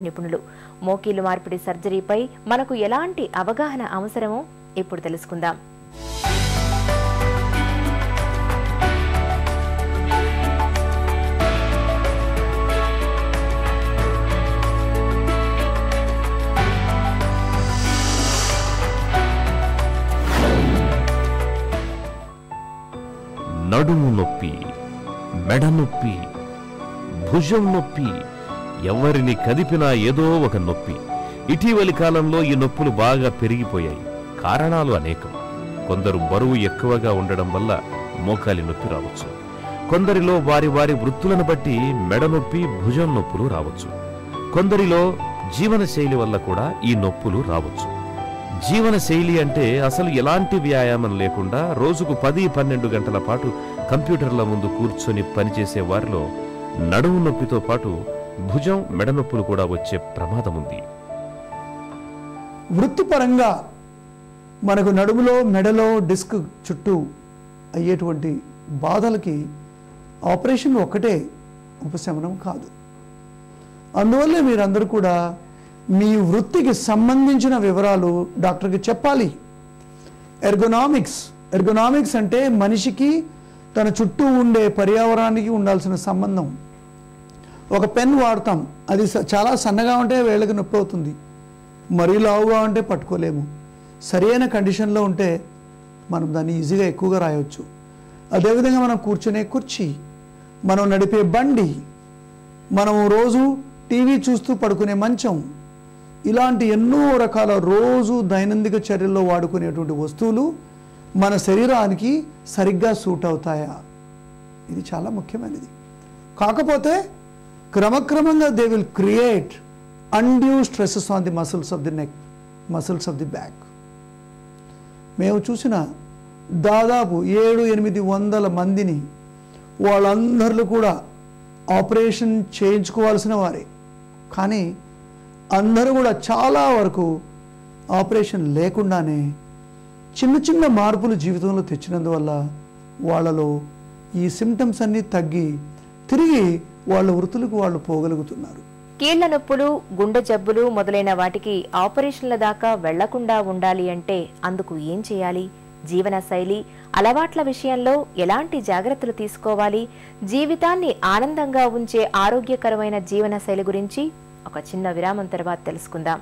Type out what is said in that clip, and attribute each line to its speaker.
Speaker 1: నిపుణులు మోకీలు మార్పిడి సర్జరీపై మనకు ఎలాంటి అవగాహన అవసరమో ఇప్పుడు తెలుసుకుందాం.
Speaker 2: నడుము నొప్పి, మెడ నొప్పి, భుజం నొప్పి, ఎవరిని కదిపినా ఏదో ఒక నొప్పి. ఇటీవలి కాలంలో ఈ నొప్పులు బాగా పెరిగిపోయాయి. కారణాలు అనేకం. కొందరు బరువు ఎక్కువగా ఉండడం వల్ల మోకాలి నొప్పి రావచ్చు. కొందరిలో వారి వారి వృత్తులను బట్టి మెడ నొప్పి, భుజం నొప్పులు రావచ్చు. కొందరిలో జీవనశైలి వల్ల కూడా ఈ నొప్పులు రావచ్చు. జీవనశైలి అంటే అసలు ఎలాంటి వ్యాయామం లేకుండా రోజుకు 10-12 గంటల పాటు కంప్యూటర్ల ముందు కూర్చొని పనిచేసే వారిలో నడుము నొప్పితో పాటు భుజం, మెడ నొప్పులు కూడా వచ్చే ప్రమాదం ఉంది.
Speaker 3: వృత్తిపరంగా మనకు నడుములో, మెడలో, డిస్క్ చుట్టూ అయ్యేటువంటి బాధలకి ఆపరేషన్ ఒక్కటే ఉపశమనం కాదు. అందువల్లే మీరందరూ కూడా మీ వృత్తికి సంబంధించిన వివరాలు డాక్టర్కి చెప్పాలి. ఎర్గోనామిక్స్ అంటే మనిషికి తన చుట్టూ ఉండే పర్యావరణానికి ఉండాల్సిన సంబంధం. ఒక పెన్ వాడతాం, అది చాలా సన్నగా ఉంటే వేళ్ళకి నొప్పి అవుతుంది, మరీ లావుగా ఉంటే పట్టుకోలేము. సరైన కండిషన్లో ఉంటే మనం దాన్ని ఈజీగా ఎక్కువగా రాయవచ్చు. అదేవిధంగా మనం కూర్చునే కుర్చీ, మనం నడిపే బండి, మనం రోజు టీవీ చూస్తూ పడుకునే మంచం, ఇలాంటి ఎన్నో రకాల రోజు దైనందిక చర్యల్లో వాడుకునేటువంటి వస్తువులు మన శరీరానికి సరిగ్గా సూట్ అవుతాయా, ఇది చాలా ముఖ్యమైనది. కాకపోతే క్రమక్రమంగా they will create undue stresses on the muscles of the neck, muscles of the back. మేము చూసిన దాదాపు 700-800 మందిని, వాళ్ళందరిలో కూడా ఆపరేషన్ చేయించుకోవాల్సిన వారే, కానీ అందరూ కూడా చాలా వరకు ఆపరేషన్ లేకుండానే చిన్న చిన్న మార్పులు జీవితంలో తెచ్చినందువల్ల వాళ్ళలో ఈ సిమ్టమ్స్ అన్నీ తగ్గి తిరిగి వాళ్ళ వృత్తులకు వాళ్ళు పోగలుగుతున్నారు.
Speaker 1: కీళ్ల నొప్పులు, గుండె జబ్బులు మొదలైన వాటికి ఆపరేషన్ల దాకా వెళ్లకుండా ఉండాలి అంటే అందుకు ఏం చేయాలి? జీవన శైలి, అలవాట్ల విషయంలో ఎలాంటి జాగ్రత్తలు తీసుకోవాలి? జీవితాన్ని ఆనందంగా ఉంచే ఆరోగ్యకరమైన జీవన శైలి గురించి ఒక చిన్న విరామం తర్వాత తెలుసుకుందాం.